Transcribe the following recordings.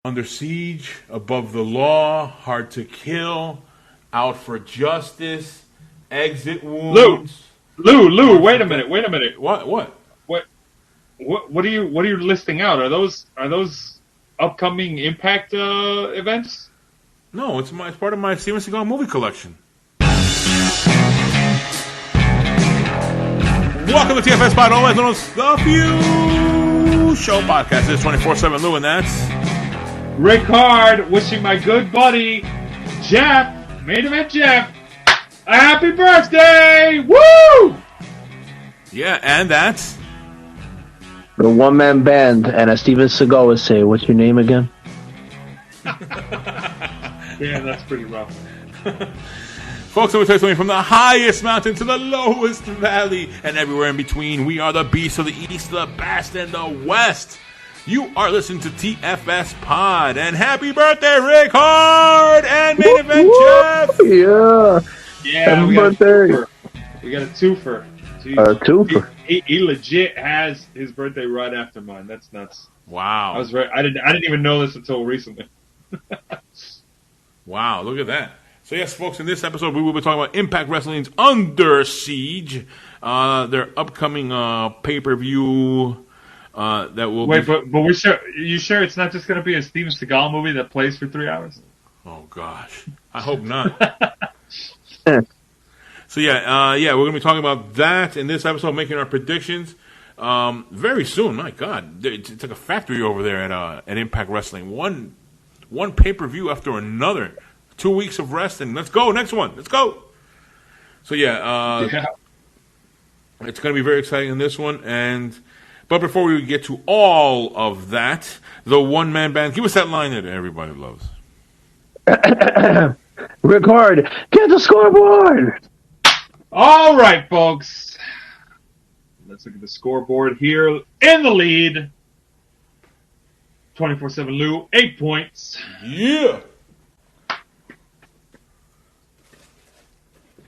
Under siege, above the law, hard to kill, out for justice, exit wounds. Lou, wait a minute. What? What are you listing out? Are those upcoming Impact events? No, it's part of my Steven Seagal movie collection. Welcome to TFS Pod, always on the Few Show Podcast. It's 24/7 Lou, and that's Rickard wishing my good buddy Jeff, main event Jeff, a happy birthday! Woo! Yeah, and that's the one-man band, and as Steven Seagal would say, what's your name again? Yeah, that's pretty rough. Folks, I'm going to tell you something from the highest mountain to the lowest valley and everywhere in between. We are the beasts of the east, the best, and the west. You are listening to TFS Pod, and happy birthday, Rick Hard and main event Jeff. Yeah, happy birthday. We got a twofer. A twofer. He legit has his birthday right after mine. That's nuts. Wow. I didn't even know this until recently. Wow, look at that. So yes, folks, in this episode we will be talking about Impact Wrestling's Under Siege, their upcoming pay-per-view. That will wait, but we're sure. You sure it's not just going to be a Steven Seagal movie that plays for 3 hours? Oh gosh, I hope not. So we're going to be talking about that in this episode, making our predictions very soon. My God, it's like a factory over there at Impact Wrestling. One pay-per-view after another. 2 weeks of rest, and let's go. Next one, let's go. So it's going to be very exciting in this one, But before we get to all of that, the one-man band, give us that line that everybody loves. Rickard, get the scoreboard! All right, folks. Let's look at the scoreboard here. In the lead, 24/7 Lou, 8 points. Yeah!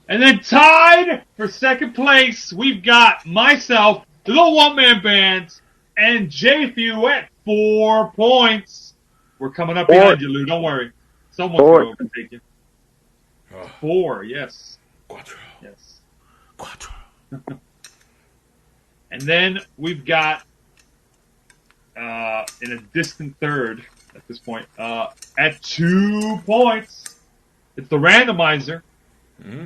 And then tied for second place, we've got myself, the one-man band, and JFU at 4 points. We're coming up behind you, Lou. Don't worry. Someone's going to overtake you. 4, yes. Quattro. Yes. Quattro. And then we've got, in a distant third at this point, at 2 points, it's the randomizer. Mm-hmm.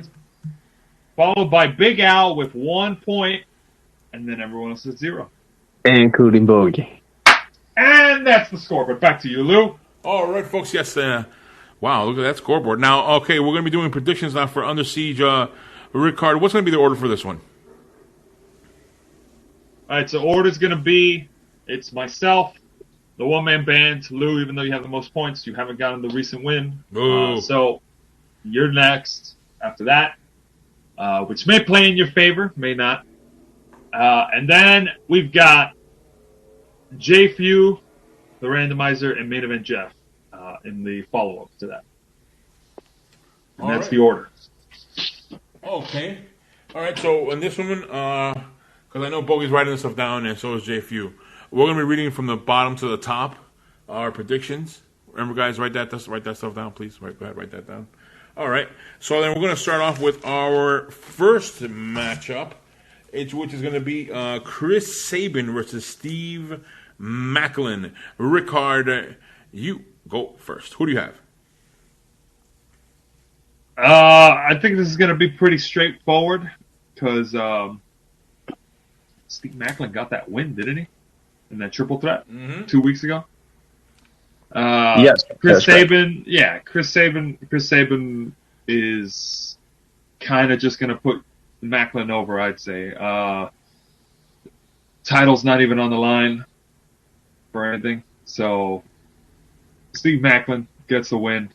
Followed by Big Al with 1 point, and then everyone else is 0. Including Bogey. And that's the scoreboard. Back to you, Lou. All right, folks. Yes. Wow, look at that scoreboard. Now, okay, we're going to be doing predictions now for Under Siege. Rickard, what's going to be the order for this one? All right, so order's going to be, it's myself, the one-man band, Lou, even though you have the most points, you haven't gotten the recent win. So you're next after that. Which may play in your favor, may not. And then we've got JFU, the randomizer, and main event Jeff in the follow-up to that. And that's the order. Okay. All right, so in this one, because I know Bogey's writing this stuff down, and so is JFU. We're going to be reading from the bottom to the top, our predictions. Remember, guys, write that stuff down, please. Go ahead, write that down. All right, so then we're going to start off with our first matchup, which is going to be Chris Sabin versus Steve Macklin. Rickard, you go first. Who do you have? I think this is going to be pretty straightforward because Steve Macklin got that win, didn't he? In that triple threat 2 weeks ago. Yes, Chris Sabin. Right. Yeah, Chris Sabin is kind of just going to put Macklin over, I'd say. Title's not even on the line for anything. So Steve Macklin gets the win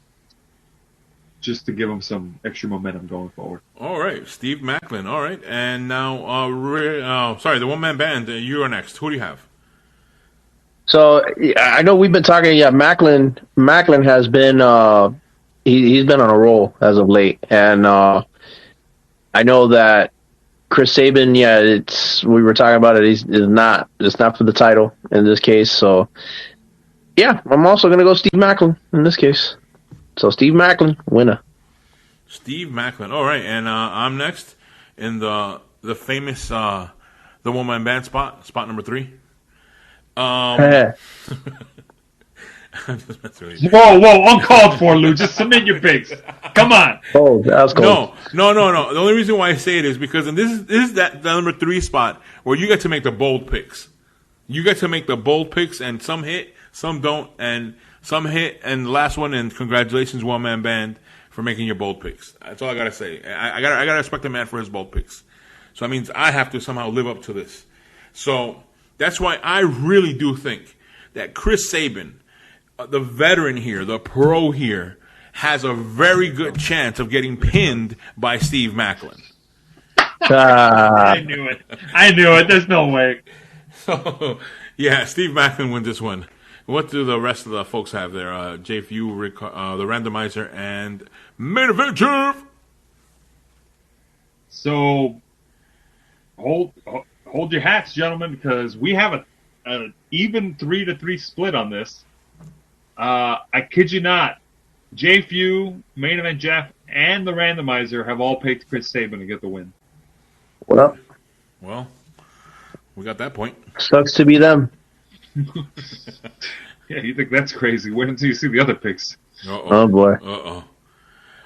just to give him some extra momentum going forward. All right, Steve Macklin. All right, and now, the one-man band, you are next. Who do you have? So I know we've been talking. Yeah, Macklin has been he's been on a roll as of late, and I know that Chris Sabin. Yeah, we were talking about it. It's not for the title in this case. So Yeah, I'm also going to go Steve Macklin in this case. So Steve Macklin, winner. Steve Macklin. All right, and I'm next in the famous the one-man band spot number 3. Whoa, uncalled for, Lou. Just submit your picks. Come on. Oh, that was cool. No. The only reason why I say it is because this is that number 3 spot where you get to make the bold picks. You get to make the bold picks, and some hit, some don't, and some hit, and the last one. And congratulations, one man band, for making your bold picks. That's all I gotta say. I gotta respect the man for his bold picks. So that means I have to somehow live up to this. So that's why I really do think that Chris Sabin, the veteran here, the pro here, has a very good chance of getting pinned by Steve Macklin. I knew it. There's no way. So, yeah, Steve Macklin wins this one. What do the rest of the folks have there? JFU, Rick, the randomizer, and main event, Jeff. So, hold your hats, gentlemen, because we have an even 3-3 split on this. I kid you not. JFU, main event Jeff, and the randomizer have all picked Chris Sabin to get the win. What up? Well, we got that point. Sucks to be them. Yeah, you think that's crazy. Wait until you see the other picks. Oh, boy. Uh-oh.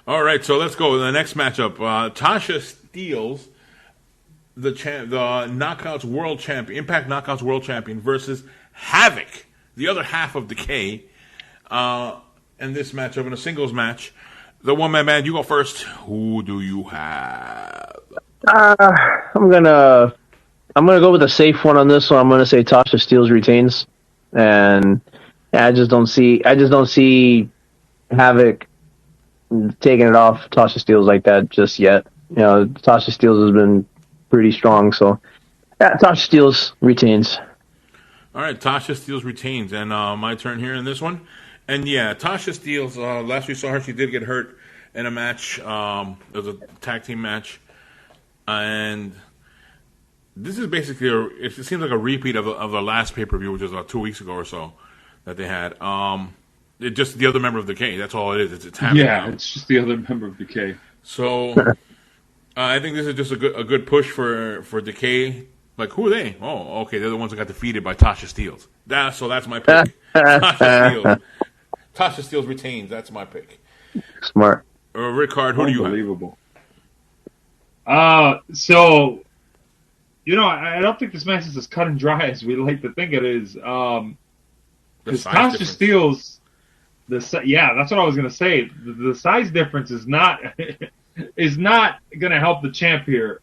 All right, so let's go. The next matchup, Tasha Steelz, the Knockouts World Champion, Impact Knockouts World Champion, versus Havok, the other half of Decay. In this matchup, in a singles match, the one-man band, you go first. Who do you have? I'm gonna go with a safe one on this one. I'm gonna say Tasha Steelz retains, and I just don't see Havok taking it off Tasha Steelz like that just yet. You know, Tasha Steelz has been pretty strong, so yeah, Tasha Steelz retains. All right, Tasha Steelz retains, and my turn here in this one. And yeah, Tasha Steelz, last we saw her, she did get hurt in a match. It was a tag team match. And this is basically, it seems like a repeat of the last pay-per-view, which was 2 weeks ago or so, that they had. It's just the other member of Decay. That's all it is. It's happening. Yeah, it's just the other member of Decay. So I think this is just a good push for Decay. Like, who are they? Oh, okay, they're the ones that got defeated by Tasha Steelz. So that's my pick. Tasha Steelz retains. That's my pick. Smart. Rickard, who do you have? Unbelievable. So, I don't think this match is as cut and dry as we like to think it is. Because Tasha Steelz, that's what I was going to say. The size difference is not going to help the champ here.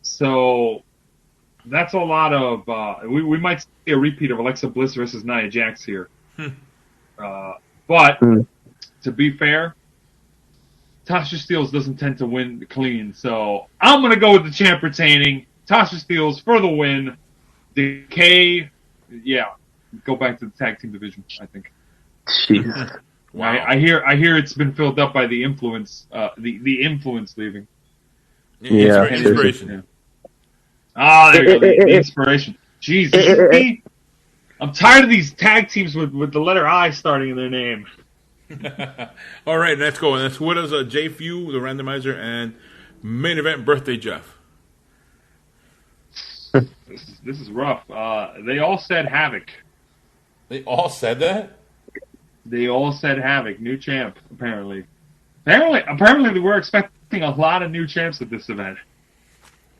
So that's a lot of. We might see a repeat of Alexa Bliss versus Nia Jax here. But to be fair, Tasha Steelz doesn't tend to win clean, so I'm going to go with the champ retaining. Tasha Steelz for the win. Decay, go back to the tag team division, I think. Jeez. Wow. I hear it's been filled up by the influence, the influence leaving. Yeah. Inspiration. There you go, the inspiration. Jeez, I'm tired of these tag teams with the letter I starting in their name. All right, let's go. And that's what is JFU, the randomizer, and main event birthday Jeff. This is rough. They all said Havok. They all said that? They all said Havok, new champ, apparently. Apparently they were expecting a lot of new champs at this event.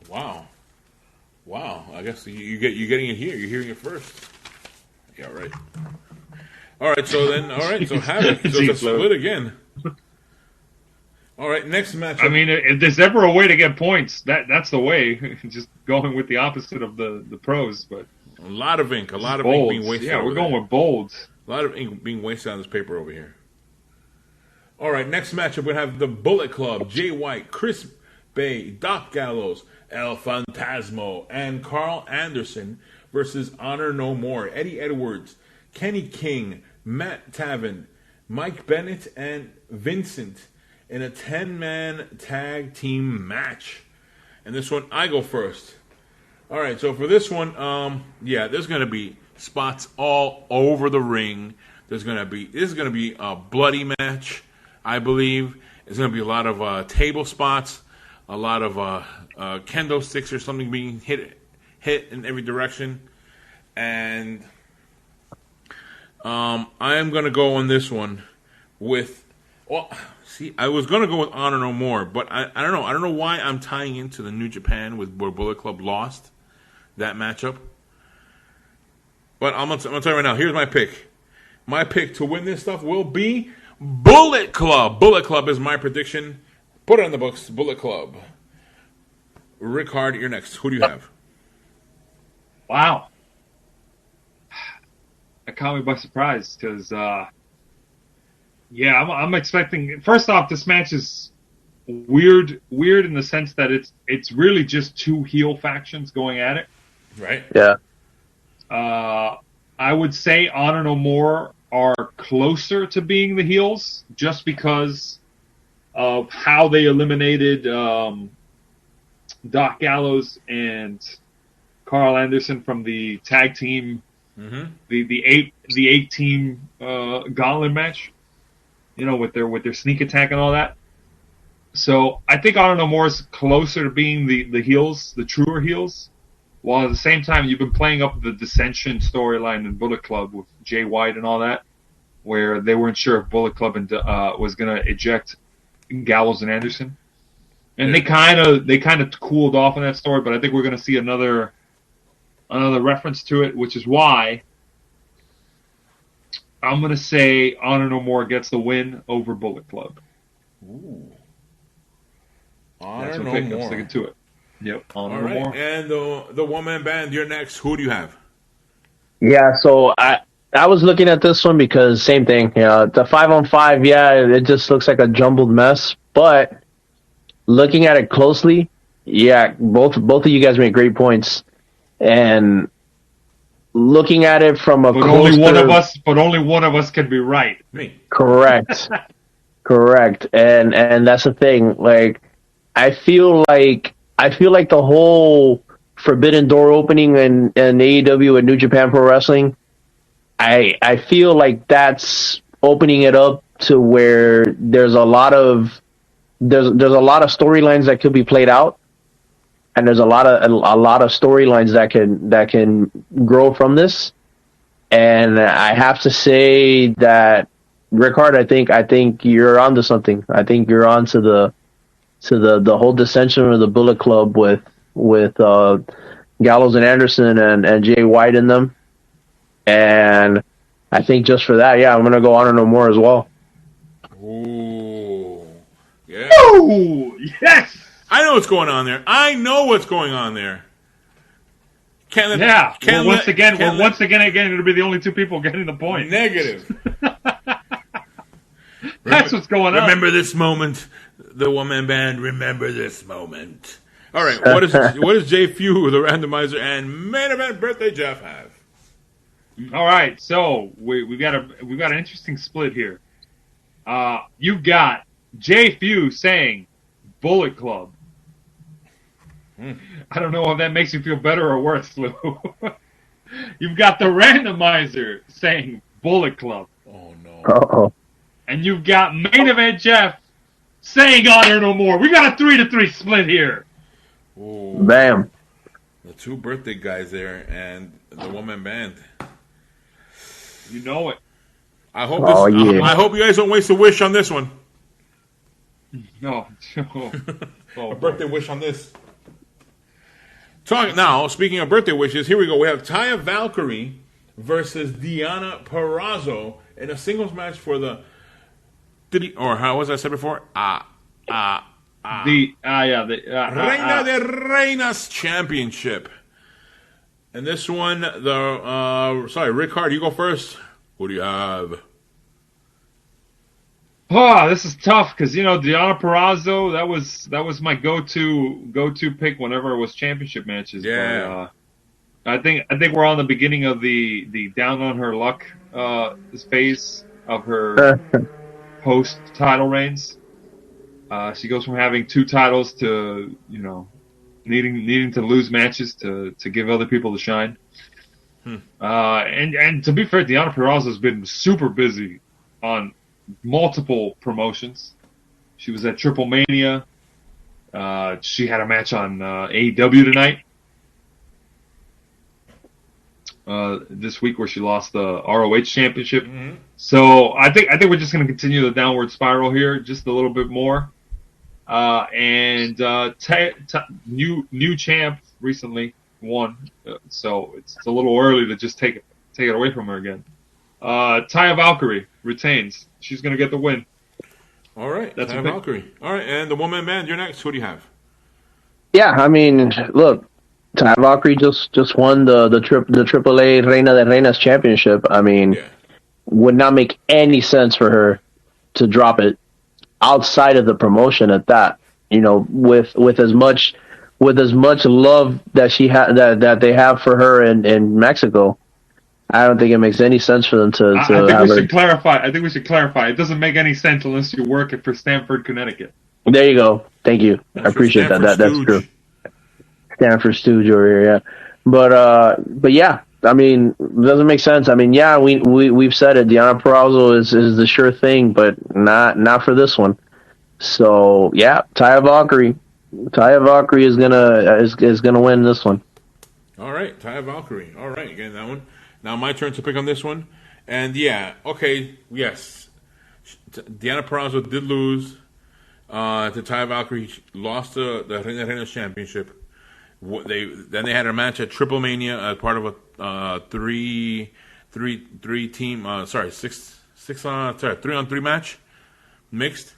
Wow. I guess you're getting it here. You're hearing it first. Yeah, right. All right, so Havok. So it's a split again. All right, next match. I mean, if there's ever a way to get points, that's the way. Just going with the opposite of the pros. But a lot of ink bolds. Being wasted. Yeah, we're going with bolds. A lot of ink being wasted on this paper over here. All right, next matchup we have the Bullet Club: Jay White, Chris Bay, Doc Gallows, El Phantasmo, and Karl Anderson versus Honor No More, Eddie Edwards, Kenny King, Matt Taven, Mike Bennett, and Vincent in a 10-man tag team match. And this one, I go first. All right, so for this one, there's going to be spots all over the ring. This is gonna be a bloody match, I believe. There's gonna be a lot of table spots, a lot of kendo sticks or something being hit in every direction, and I am gonna go on this one with. Well, see, I was gonna go with Honor No More, but I don't know. I don't know why I'm tying into the New Japan with where Bullet Club lost that matchup. But I'm gonna tell you right now. Here's my pick. My pick to win this stuff will be Bullet Club. Bullet Club is my prediction. Put it in the books. Bullet Club. Rick Hard, you're next. Who do you have? Wow. That caught me by surprise because, I'm expecting. First off, this match is weird in the sense that it's really just two heel factions going at it. Right. Yeah. I would say Honor No More are closer to being the heels just because of how they eliminated Doc Gallows and Karl Anderson from the tag team, the eight team gauntlet match. You know, with their sneak attack and all that. So I think Honor No More is closer to being the heels, the truer heels. While at the same time, you've been playing up the dissension storyline in Bullet Club with Jay White and all that, where they weren't sure if Bullet Club was going to eject Gallows and Anderson, and they kind of cooled off on that story. But I think we're going to see another reference to it, which is why I'm going to say Honor No More gets the win over Bullet Club. Ooh. That's Honor my No pick. More. I'm sticking to it. Yep, Honor All No right, More. and the one-man band, you're next. Who do you have? Yeah, so I was looking at this one because same thing. The 5-on-5, it just looks like a jumbled mess. But looking at it closely, both of you guys make great points. And looking at it from a only one of us can be right. Me. Correct. Correct. And that's the thing. Like I feel like the whole Forbidden Door opening and AEW and New Japan Pro Wrestling, I feel like that's opening it up to where there's a lot of storylines that could be played out, and there's a lot of storylines that can grow from this. And I have to say that Rickard, I think you're onto something. I think you're onto the whole dissension of the Bullet Club with Gallows and Anderson and Jay White in them. And I think just for that, I'm going to go Honor No More as well. Ooh. Yeah. Ooh, yes! I know what's going on there. Once again, going to be the only two people getting the point. Negative. That's what's going on. Remember this moment. The one-man band, remember this moment. All right, what does Jay Few, the randomizer, and main event birthday Jeff have? All right, so we've got an interesting split here. You've got Jay Few saying Bullet Club. I don't know if that makes you feel better or worse, Lou. You've got the randomizer saying Bullet Club. Oh no. Uh-oh. And you've got main event Jeff saying Honor No More. We got a 3-3 split here. Ooh. Bam. The two birthday guys there and the one-man band. You know it. I hope I hope you guys don't waste a wish on this one. No. A birthday wish on this. Now, speaking of birthday wishes, here we go. We have Taya Valkyrie versus Deonna Purrazzo in a singles match for the how was I said before? The Reina de Reinas Championship. And this one, Rick Hard, you go first. Who do you have? Oh, this is tough because Deonna Purrazzo. That was my go-to pick whenever it was championship matches. Yeah. But, I think we're on the beginning of the down on her luck phase of her post title reigns. She goes from having 2 titles to needing to lose matches to give other people the shine. And to be fair, Deonna Purrazzo has been super busy on multiple promotions. She was at Triple Mania. She had a match on AEW tonight. This week where she lost the ROH championship. Mm-hmm. So I think we're just going to continue the downward spiral here just a little bit more. New champ recently won, so it's a little early to just take it away from her again. Taya Valkyrie retains. She's going to get the win. All right, that's Taya Valkyrie. All right, and the woman band, you're next. Who do you have? Yeah, I mean, look, Taya Valkyrie just won the AAA Reina de Reinas championship. I mean, would not make any sense for her to drop it outside of the promotion at that. You know, with as much love that she that they have for her in Mexico, I don't think it makes any sense for them to. I think we should clarify. It doesn't make any sense unless you work for Stamford, Connecticut. There you go. Thank you. I appreciate that. That's true. Stanford Stooge over here, yeah. But yeah, I mean, it doesn't make sense. I mean, yeah, we've said it. Deonna Purrazzo is the sure thing, but not for this one. So yeah, Taya Valkyrie is gonna win this one. All right, Taya Valkyrie. All right, again that one. Now my turn to pick on this one, and yeah, okay, yes, Deonna Purrazzo did lose to Taya Valkyrie. She lost the Reinas championship. They had a match at Triple Mania as part of a three team 3-on-3 match mixed,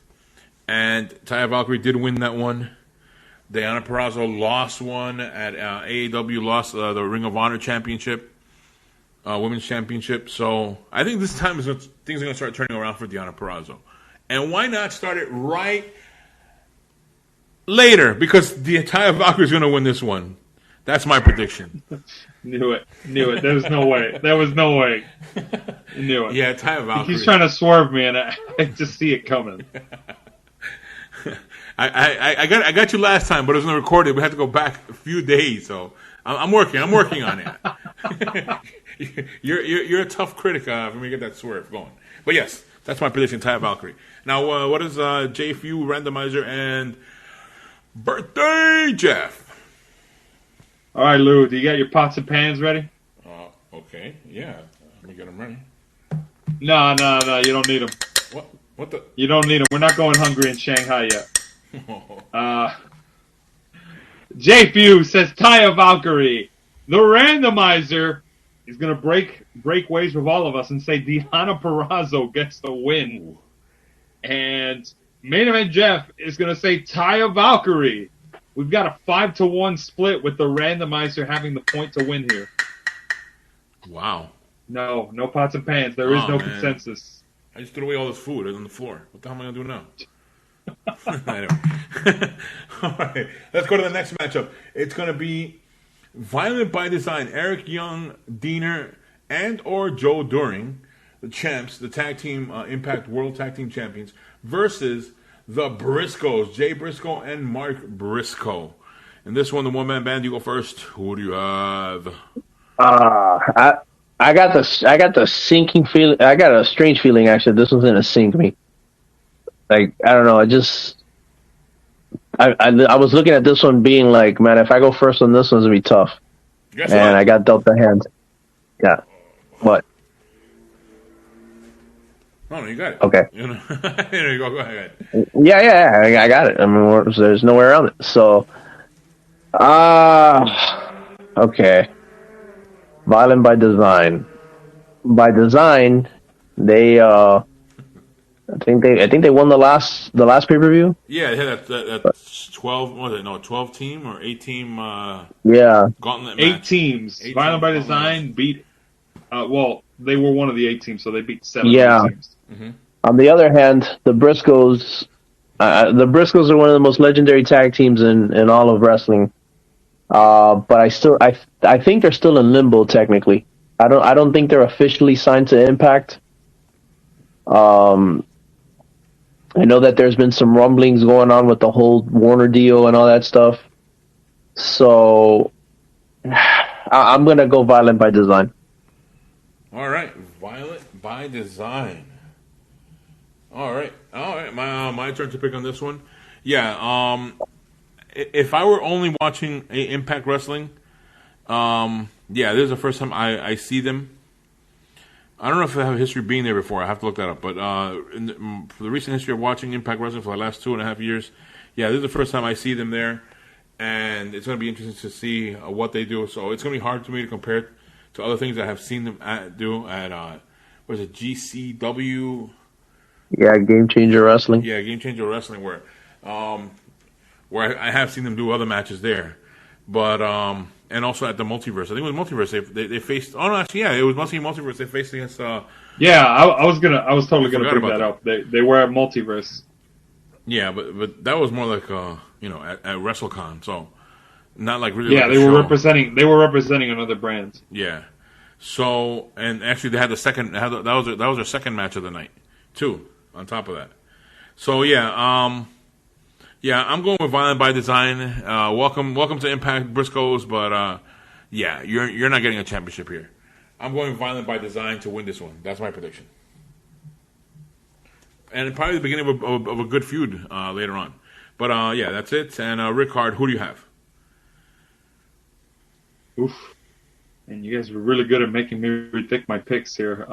and Taya Valkyrie did win that one. Deonna Purrazzo lost one at AEW, lost the Ring of Honor championship, women's championship. So I think this time things are going to start turning around for Deonna Purrazzo, and why not start it right later, because the Taya Valkyrie is going to win this one. That's my prediction. Knew it. There was no way. Knew it. Yeah, Taya Valkyrie. He's trying to swerve me, and I just see it coming. I got you last time, but it was not recorded. We had to go back a few days, so I'm working on it. You're a tough critic for me to get that swerve going. But yes, that's my prediction, Taya Valkyrie. Now, what is JFU randomizer and birthday Jeff? All right, Lou, do you got your pots and pans ready? Okay, yeah. Let me get them ready. No, you don't need them. What the? You don't need them. We're not going hungry in Shanghai yet. JFU says Taya Valkyrie. The randomizer is going to break ways with all of us and say Deonna Purrazzo gets the win. And Main Event Jeff is going to say Taya Valkyrie. We've got a 5-1 split with the randomizer having the point to win here. Wow. No pots and pans. There is no consensus. I just threw away all this food on the floor. What the hell am I going to do now? Anyway. All right. Let's go to the next matchup. It's going to be Violent by Design. Eric Young, Diener, and or Joe Doering, the champs, the tag team Impact World Tag Team Champions, versus the Briscoes, Jay Briscoe and Mark Briscoe. And this one, the one-man band, you go first. Who do you have? I got the sinking feeling. I got a strange feeling, actually. This one's going to sink me. Like, I don't know. I was looking at this one being like, man, if I go first on this one's going to be tough. And I got dealt the hand. Yeah. What? No, you got it. Okay. There you go ahead. Yeah, I got it. I mean, there's no way around it. So, okay. Violent by Design. By Design, they I think they won the last pay-per-view. Yeah, they had that 12. What was it? No, 12 team or 8 team. Gauntlet match. 8 teams. Violent by Design beat. Well, they were one of the 8 teams, so they beat 7 teams. Mm-hmm. On the other hand, the Briscoes are one of the most legendary tag teams in all of wrestling. But I think they're still in limbo technically. I don't think they're officially signed to Impact. I know that there's been some rumblings going on with the whole Warner deal and all that stuff. So I'm gonna go Violent by Design. All right, Violent by Design. All right. My turn to pick on this one. Yeah. If I were only watching Impact Wrestling, yeah, this is the first time I see them. I don't know if they have a history of being there before. I have to look that up. But for the recent history of watching Impact Wrestling for the last 2.5 years, yeah, this is the first time I see them there, and it's going to be interesting to see what they do. So it's going to be hard for me to compare it to other things I have seen them do at what is it, GCW? Yeah, Game Changer Wrestling. Yeah, Game Changer Wrestling, where I have seen them do other matches there, but and also at the Multiverse. I think it was Multiverse. They faced. Oh no, actually, yeah, it was mostly Multiverse. They faced against. Yeah, I was totally gonna bring that up. They were at Multiverse. Yeah, but that was more like at WrestleCon, so not like really. Yeah, like they were representing. They were representing another brand. Yeah, so and actually they had the second. That was their second match of the night, too. On top of that, so yeah, yeah, I'm going with Violent by Design. Welcome to Impact Briscoes, but yeah, you're not getting a championship here. I'm going Violent by Design to win this one. That's my prediction. And probably the beginning of a good feud later on. But yeah, that's it. And Rickard, who do you have? Oof. And you guys were really good at making me rethink my picks here.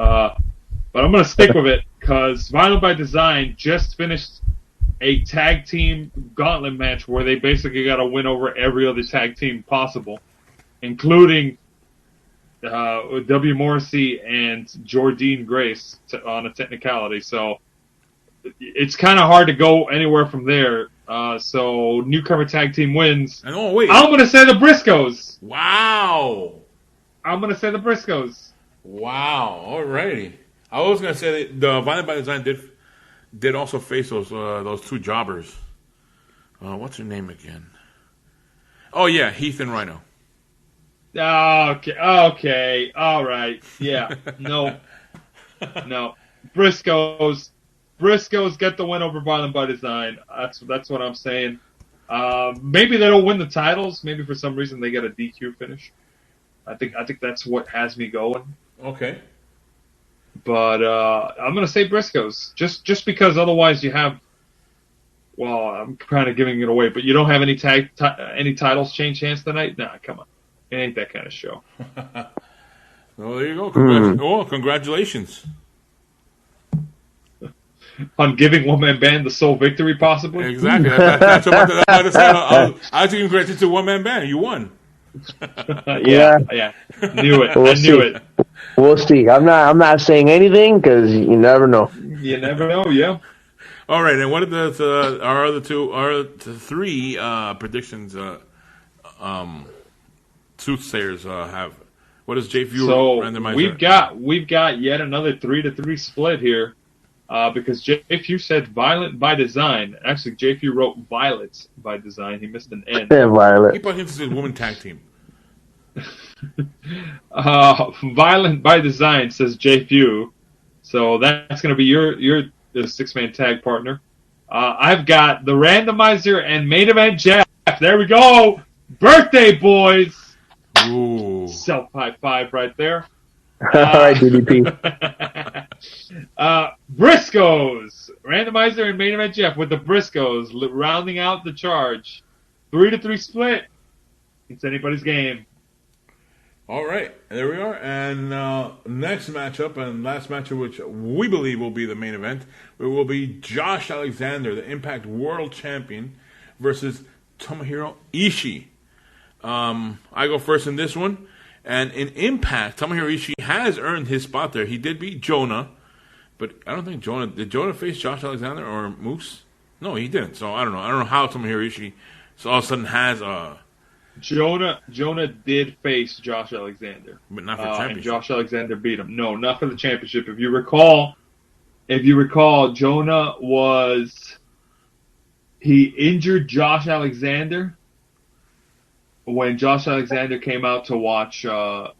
But I'm going to stick with it because Violent by Design just finished a tag team gauntlet match where they basically got to win over every other tag team possible, including W. Morrissey and Jordine Grace on a technicality. So it's kind of hard to go anywhere from there. So newcomer tag team wins. And oh wait, I'm going to say the Briscoes. Wow. I'm going to say the Briscoes. Wow. Alrighty. I was going to say that the Violent by Design did also face those two jobbers. What's her name again? Oh yeah, Heath and Rhino. Okay, all right, yeah, no, Briscoes get the win over Violent by Design. That's what I'm saying. Maybe they don't win the titles. Maybe for some reason they get a DQ finish. I think that's what has me going. Okay. But I'm gonna say Briscoes, just because otherwise you have. Well, I'm kind of giving it away, but you don't have any any titles change hands tonight. Nah, come on, it ain't that kind of show. Well, there you go. Congratulations on giving One Man Band the sole victory, possibly. Exactly. That's what I was giving credit to One Man Band. You won. Yeah. Knew it. I knew it. We'll see. I'm not saying anything because you never know. You never know. Yeah. All right. And what are our three predictions? Soothsayers have. What does JFU randomizer? We've got yet another 3-3 split here. Because JFU said Violent by Design. Actually, JFU wrote Violet by Design. He missed an N. Violet. He put into his woman tag team. Violent by Design says JFU. So that's going to be your 6-man tag partner. I've got the randomizer and main event Jeff. There we go. Birthday boys. Ooh. Self high five right there. All right, DDP. Briscoes. Randomizer and main event Jeff with the Briscoes rounding out the charge. 3-3 split. It's anybody's game. All right, there we are. And next matchup and last matchup, which we believe will be the main event, it will be Josh Alexander, the Impact World Champion, versus Tomohiro Ishii. I go first in this one. And in Impact, Tomohiro Ishii has earned his spot there. He did beat Jonah, but I don't think did Jonah face Josh Alexander or Moose? No, he didn't. So I don't know. I don't know how Tomohiro Ishii all of a sudden has a... Jonah did face Josh Alexander, but not for championship. And Josh Alexander beat him. No, not for the championship. If you recall, Jonah he injured Josh Alexander when Josh Alexander came out to watch W.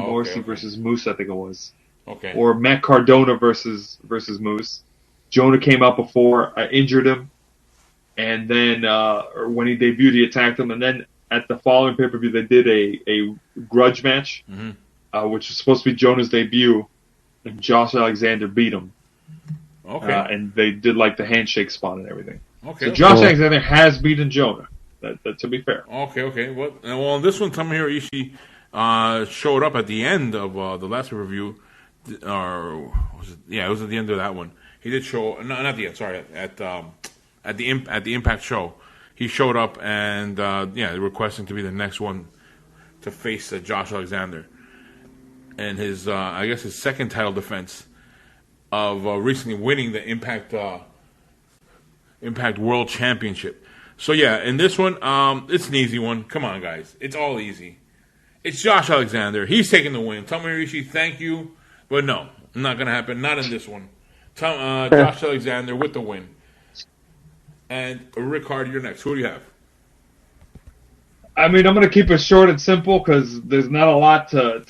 Morrissey versus Moose, I think it was. Okay. Or Matt Cardona versus Moose. Jonah came out before, injured him. And then, or when he debuted, he attacked him. And then at the following pay-per-view, they did a grudge match. Mm-hmm. which is supposed to be Jonah's debut, and Josh Alexander beat him. Okay. And they did like the handshake spot and everything. Okay. So Josh Alexander has beaten Jonah. That to be fair. Okay. Well, this one, Tomohiro Ishii showed up at the end of the last review, or it was at the end of that one. He did show, not the end. Sorry, at the Impact show, he showed up and requesting to be the next one to face Josh Alexander, and his I guess his second title defense of recently winning the Impact World Championship. So yeah, in this one, it's an easy one. Come on, guys, it's all easy. It's Josh Alexander. He's taking the win. Tomohiro Ishii, thank you, but no, not gonna happen. Not in this one. Josh Alexander with the win. And Rickard, you're next. Who do you have? I mean, I'm going to keep it short and simple because there's not a lot to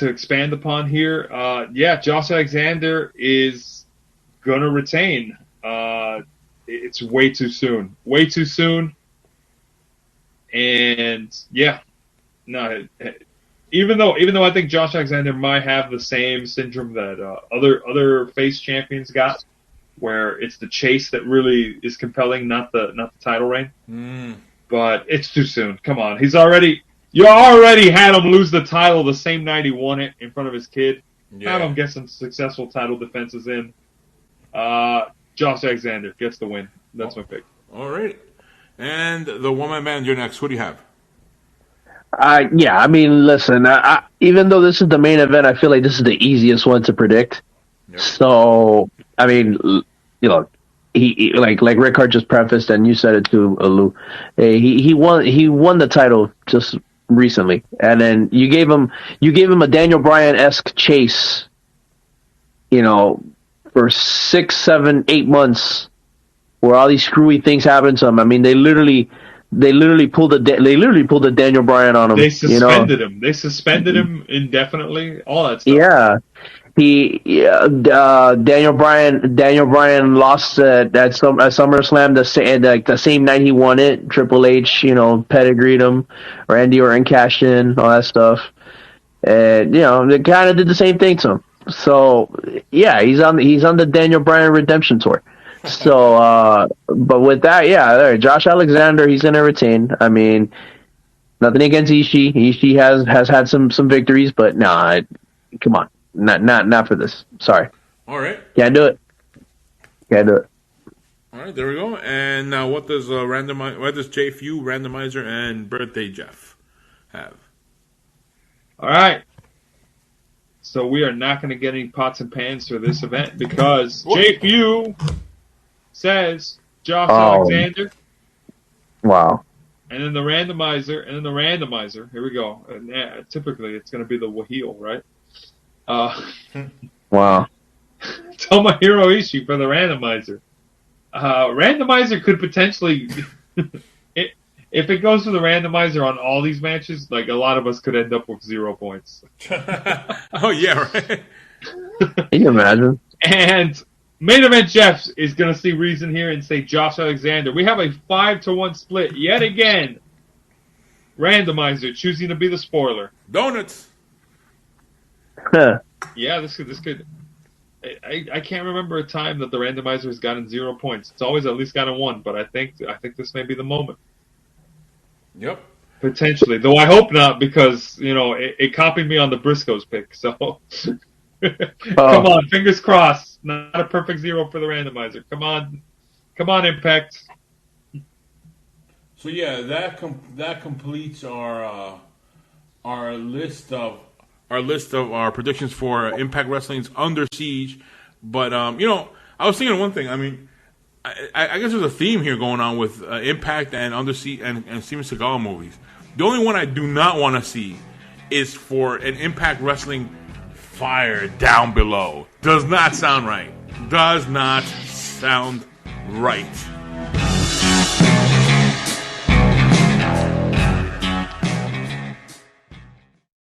expand upon here. Josh Alexander is going to retain. It's way too soon. Way too soon. And no. Even though I think Josh Alexander might have the same syndrome that other face champions got, where it's the chase that really is compelling, not the title reign. But it's too soon. Come on, you already had him lose the title the same night he won it in front of his kid. Yeah. Have him get some successful title defenses in. Josh Alexander gets the win. That's my pick. All right, and the one-man band, you're next. Who do you have? I mean, listen, even though this is the main event, I feel like this is the easiest one to predict. Yep. So, I mean, he like Rickard just prefaced, and you said it too, Lou. He won the title just recently, and then you gave him a Daniel Bryan-esque chase, for 6, 7, 8 months, where all these screwy things happened to him. I mean, they literally pulled a Daniel Bryan on him. They suspended him. They suspended him indefinitely. All that stuff. Yeah. Daniel Bryan lost at SummerSlam the same night he won it. Triple H, pedigreed him. Randy Orton cashed in, all that stuff. And they kind of did the same thing to him. So he's on the Daniel Bryan redemption tour. So, but with that, Josh Alexander, he's gonna retain. I mean, nothing against Ishii. Ishii has had some victories, but come on, not for this. Sorry. All right. Can't do it. All right, there we go. And now, what does JFU randomizer and birthday Jeff have? All right. So we are not going to get any pots and pans for this event because JFU says Josh Alexander. Wow. And then the randomizer. Here we go. And, typically, it's going to be the Waheel, right? Wow. Tomohiro Ishii for the randomizer. Randomizer could potentially, if it goes to the randomizer on all these matches, like a lot of us could end up with 0 points. Oh yeah, right. Can you imagine? And main event Jeff is going to see reason here and say Josh Alexander. We have a 5-1 split yet again. Randomizer choosing to be the spoiler. Donuts. Yeah, this could. I can't remember a time that the randomizer has gotten 0 points. It's always at least gotten 1, but I think this may be the moment. Yep. Potentially, though I hope not, because it copied me on the Briscoes pick. So come on, fingers crossed. Not a perfect 0 for the randomizer. Come on, Impact. So yeah, that completes our list of our predictions for Impact Wrestling's Under Siege. But I was thinking of one thing. I mean, I guess there's a theme here going on with Impact and Under Siege and Steven Seagal movies. The only one I do not want to see is for an Impact Wrestling Fire Down Below. Does not sound right.